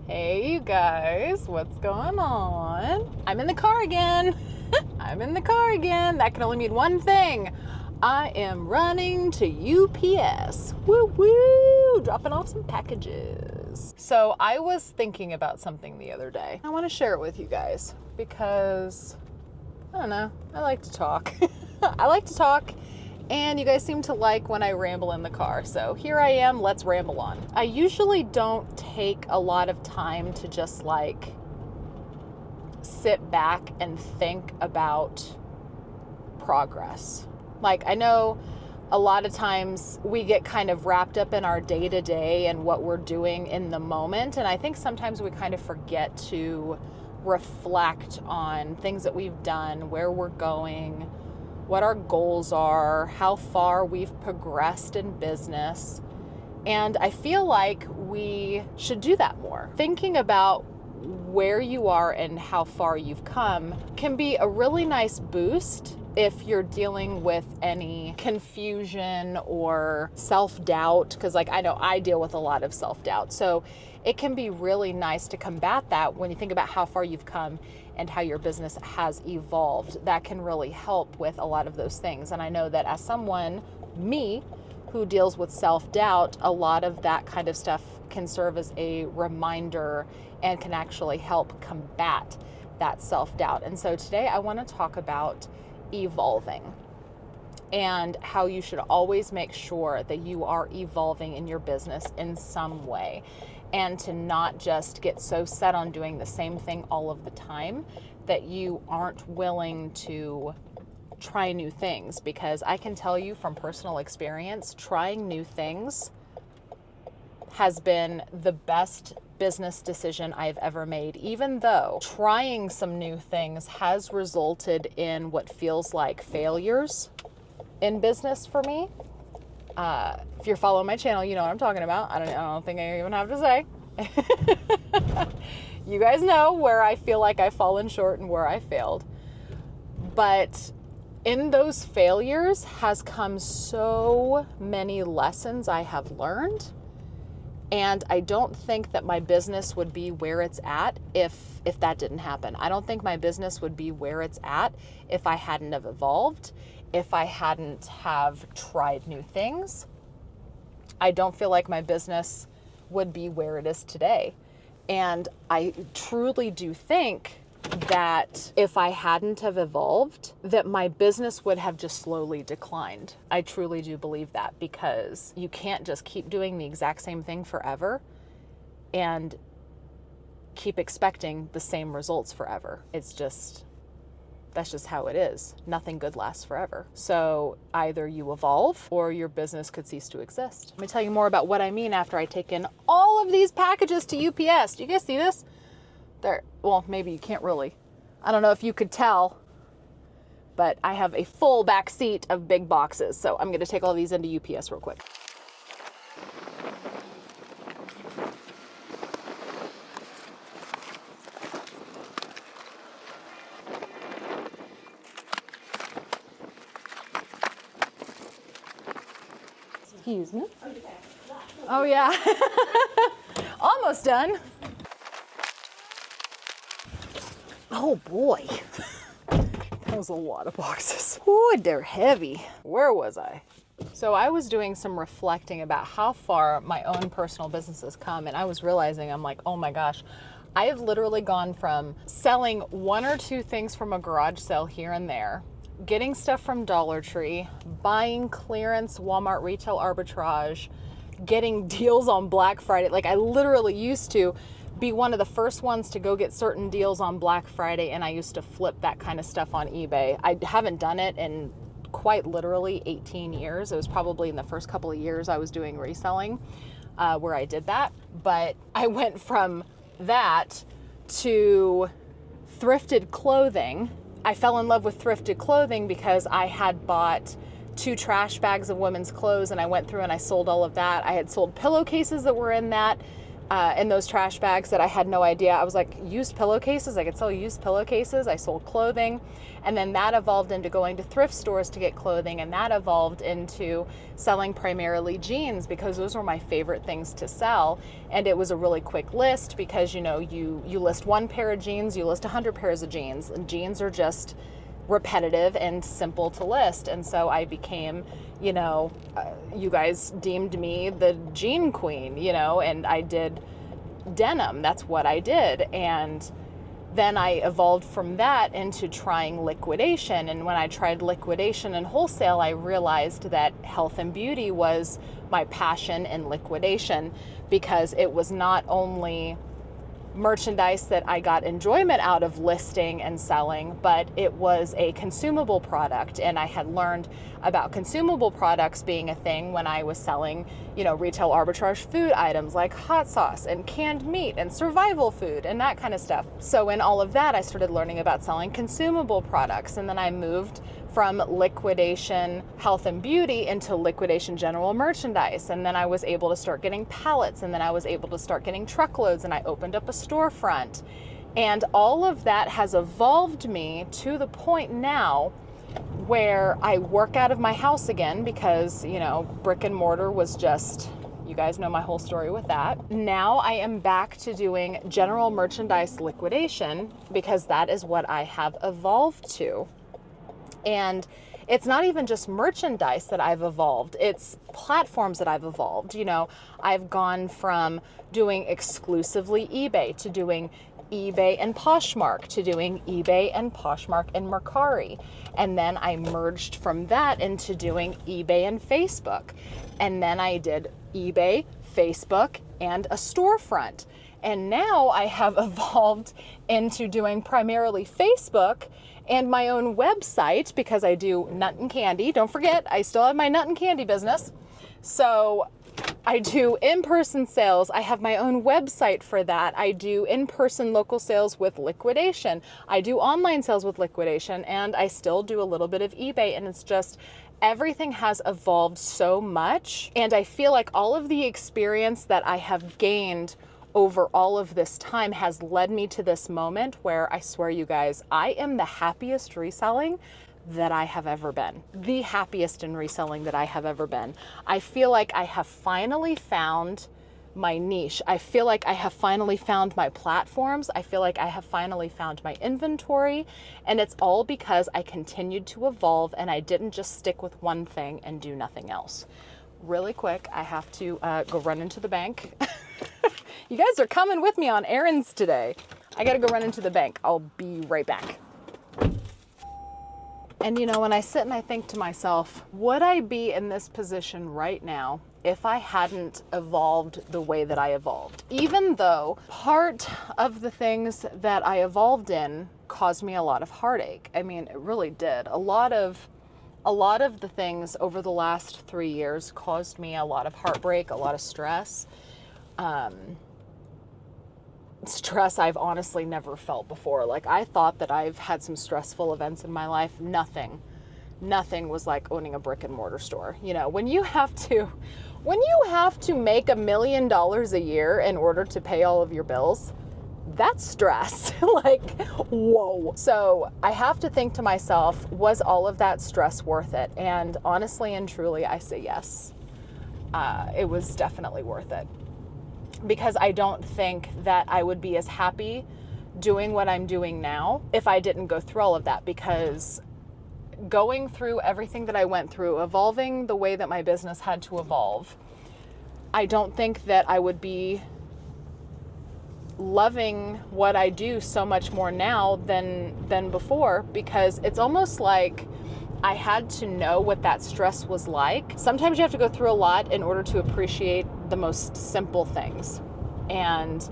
Hey you guys, what's going on? I'm in the car again. I'm in the car again. That can only mean one thing. I am running to UPS. Woo woo! Dropping off some packages. So I was thinking about something the other day. I want to share it with you guys because, I don't know, I like to talk. I like to talk. And you guys seem to like when I ramble in the car. So here I am, let's ramble on. I usually don't take a lot of time to just like sit back and think about progress. Like I know a lot of times we get kind of wrapped up in our day-to-day and what we're doing in the moment. And I think sometimes we kind of forget to reflect on things that we've done, where we're going, what our goals are, how far we've progressed in business. And I feel like we should do that more. Thinking about where you are and how far you've come can be a really nice boost if you're dealing with any confusion or self-doubt, because like I know I deal with a lot of self-doubt. So it can be really nice to combat that when you think about how far you've come and how your business has evolved. That can really help with a lot of those things. And I know that as someone, me, who deals with self-doubt, a lot of that kind of stuff can serve as a reminder and can actually help combat that self-doubt. And so today I want to talk about evolving and how you should always make sure that you are evolving in your business in some way, and to not just get so set on doing the same thing all of the time that you aren't willing to try new things. Because I can tell you from personal experience, trying new things has been the best business decision I've ever made, even though trying some new things has resulted in what feels like failures in business for me. If you're following my channel, you know what I'm talking about. I don't think I even have to say. You guys know where I feel like I've fallen short and where I failed. But in those failures has come so many lessons I have learned. And I don't think that my business would be where it's at if that didn't happen. I don't think my business would be where it's at if I hadn't have evolved, if I hadn't have tried new things. I don't feel like my business would be where it is today. And I truly do think that if I hadn't have evolved, that my business would have just slowly declined. I truly do believe that, because you can't just keep doing the exact same thing forever and keep expecting the same results forever. That's just how it is. Nothing good lasts forever. So either you evolve or your business could cease to exist. Let me tell you more about what I mean after I take in all of these packages to UPS. Do you guys see this? Well, maybe you can't really. I don't know if you could tell, but I have a full back seat of big boxes. So I'm going to take all these into UPS real quick. Excuse me. Oh yeah. Almost done. Oh boy. That was a lot of boxes. Ooh, they're heavy. Where was I? So I was doing some reflecting about how far my own personal business has come, and I was realizing, I'm like, oh my gosh, I have literally gone from selling one or two things from a garage sale here and there, getting stuff from Dollar Tree, buying clearance Walmart retail arbitrage, getting deals on Black Friday. Like I literally used to be one of the first ones to go get certain deals on Black Friday, and I used to flip that kind of stuff on eBay. I haven't done it in quite literally 18 years. It was probably in the first couple of years I was doing reselling where I did that. But I went from that to Thrifted Clothing. I fell in love with Thrifted Clothing because I had bought 2 trash bags of women's clothes, and I went through and I sold all of that. I had sold pillowcases that were in that in those trash bags that I had no idea. I was like, used pillowcases. I could sell used pillowcases. I sold clothing. And then that evolved into going to thrift stores to get clothing. And that evolved into selling primarily jeans because those were my favorite things to sell. And it was a really quick list because, you know, you list one pair of jeans, you list 100 pairs of jeans. And jeans are just repetitive and simple to list. And so I became, you know, you guys deemed me the jean queen, you know, and I did denim. That's what I did. And then I evolved from that into trying liquidation. And when I tried liquidation and wholesale, I realized that health and beauty was my passion in liquidation because it was not only merchandise that I got enjoyment out of listing and selling, but it was a consumable product. And I had learned about consumable products being a thing when I was selling, you know, retail arbitrage food items like hot sauce and canned meat and survival food and that kind of stuff. So in all of that, I started learning about selling consumable products. And then I moved from liquidation health and beauty into liquidation general merchandise. And then I was able to start getting pallets, and then I was able to start getting truckloads, and I opened up a storefront. And all of that has evolved me to the point now where I work out of my house again because, you know, brick and mortar was just, you guys know my whole story with that. Now I am back to doing general merchandise liquidation because that is what I have evolved to. And it's not even just merchandise that I've evolved, it's platforms that I've evolved. You know, I've gone from doing exclusively eBay to doing eBay and Poshmark to doing eBay and Poshmark and Mercari. And then I merged from that into doing eBay and Facebook. And then I did eBay, Facebook, and a storefront. And now I have evolved into doing primarily Facebook and my own website because I do nut and candy. Don't forget, I still have my nut and candy business. So I do in-person sales. I have my own website for that. I do in-person local sales with liquidation. I do online sales with liquidation, and I still do a little bit of eBay. And it's just, everything has evolved so much. And I feel like all of the experience that I have gained over all of this time has led me to this moment where I swear you guys, I am the happiest reselling that I have ever been. The happiest in reselling that I have ever been. I feel like I have finally found my niche. I feel like I have finally found my platforms. I feel like I have finally found my inventory. And it's all because I continued to evolve and I didn't just stick with one thing and do nothing else. Really quick, I have to go run into the bank. You guys are coming with me on errands today. I gotta go run into the bank. I'll be right back. And you know, when I sit and I think to myself, would I be in this position right now if I hadn't evolved the way that I evolved? Even though part of the things that I evolved in caused me a lot of heartache. I mean, it really did. A lot of the things over the last 3 years caused me a lot of heartbreak, a lot of stress. Stress I've honestly never felt before. Like, I thought that I've had some stressful events in my life. Nothing was like owning a brick and mortar store. You know, when you have to make $1 million a year in order to pay all of your bills, that's stress. Like, whoa. So I have to think to myself, was all of that stress worth it? And honestly and truly, I say yes. It was definitely worth it. Because I don't think that I would be as happy doing what I'm doing now if I didn't go through all of that. Because going through everything that I went through, evolving the way that my business had to evolve, I don't think that I would be loving what I do so much more now than before, because it's almost like I had to know what that stress was like. Sometimes you have to go through a lot in order to appreciate the most simple things. And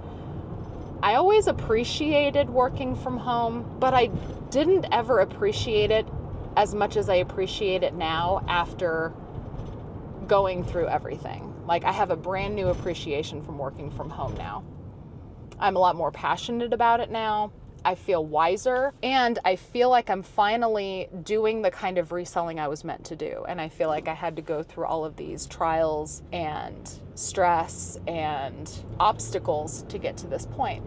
I always appreciated working from home, but I didn't ever appreciate it as much as I appreciate it now after going through everything. Like, I have a brand new appreciation from working from home now. I'm a lot more passionate about it now. I feel wiser, and I feel like I'm finally doing the kind of reselling I was meant to do. And I feel like I had to go through all of these trials and stress and obstacles to get to this point.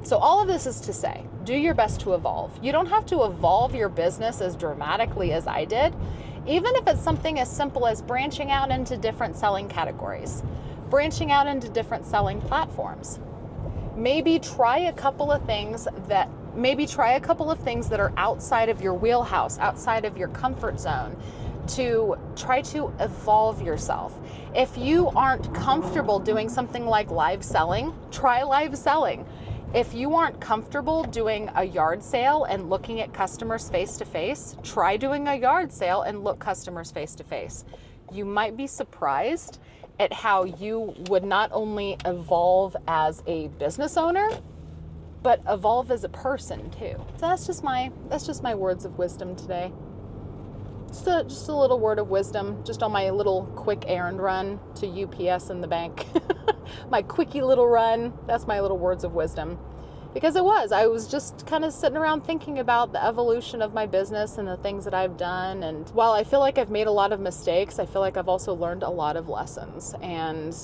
So all of this is to say, do your best to evolve. You don't have to evolve your business as dramatically as I did, even if it's something as simple as branching out into different selling categories, branching out into different selling platforms. Maybe try a couple of things that are outside of your wheelhouse, outside of your comfort zone, to try to evolve yourself. If you aren't comfortable doing something like live selling, try live selling. If you aren't comfortable doing a yard sale and looking at customers face to face, try doing a yard sale and look customers face to face. You might be surprised at how you would not only evolve as a business owner, but evolve as a person too. So that's just my words of wisdom today. Just a little word of wisdom, just on my little quick errand run to UPS in the bank. My quickie little run, that's my little words of wisdom. Because I was just kind of sitting around thinking about the evolution of my business and the things that I've done. And while I feel like I've made a lot of mistakes, I feel like I've also learned a lot of lessons. And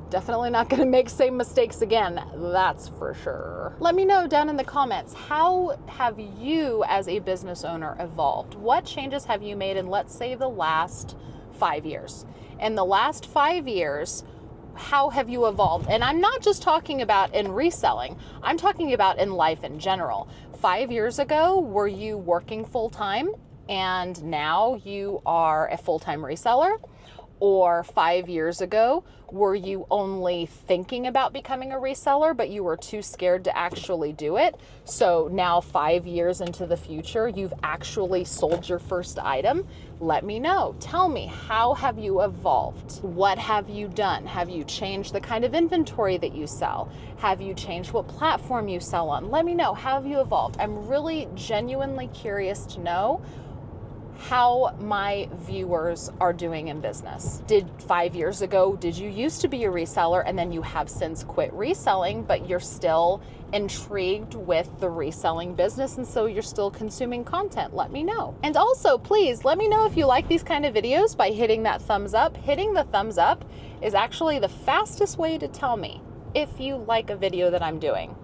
definitely not going to make same mistakes again, that's for sure. Let me know down in the comments, how have you as a business owner evolved? What changes have you made in, let's say, the last 5 years? In the last 5 years, how have you evolved? And I'm not just talking about in reselling, I'm talking about in life in general. 5 years ago, were you working full-time and now you are a full-time reseller? Or 5 years ago, were you only thinking about becoming a reseller, but you were too scared to actually do it? So now 5 years into the future, you've actually sold your first item? Let me know. Tell me, how have you evolved? What have you done? Have you changed the kind of inventory that you sell? Have you changed what platform you sell on? Let me know. How have you evolved? I'm really genuinely curious to know how my viewers are doing in business. 5 years ago, did you used to be a reseller and then you have since quit reselling, but you're still intrigued with the reselling business and so you're still consuming content? Let me know. And also, please let me know if you like these kind of videos by hitting that thumbs up. Hitting the thumbs up is actually the fastest way to tell me if you like a video that I'm doing.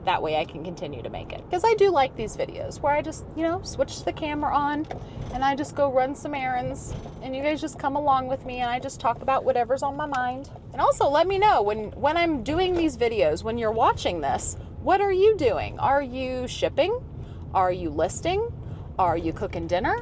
That way I can continue to make it. Because I do like these videos where I just, switch the camera on and I just go run some errands and you guys just come along with me and I just talk about whatever's on my mind. And also let me know when I'm doing these videos, when you're watching this, what are you doing? Are you shipping? Are you listing? Are you cooking dinner?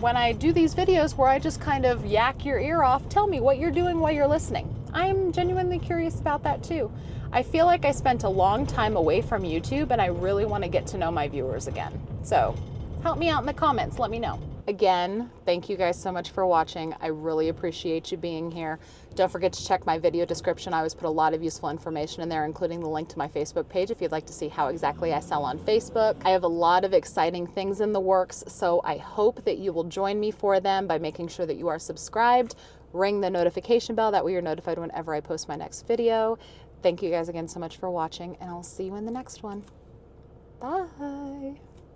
When I do these videos where I just kind of yak your ear off, tell me what you're doing while you're listening. I'm genuinely curious about that too. I feel like I spent a long time away from YouTube and I really want to get to know my viewers again. So help me out in the comments, let me know. Again, thank you guys so much for watching. I really appreciate you being here. Don't forget to check my video description. I always put a lot of useful information in there, including the link to my Facebook page if you'd like to see how exactly I sell on Facebook. I have a lot of exciting things in the works, so I hope that you will join me for them by making sure that you are subscribed. Ring the notification bell, that way you're notified whenever I post my next video. Thank you guys again so much for watching, and I'll see you in the next one. Bye.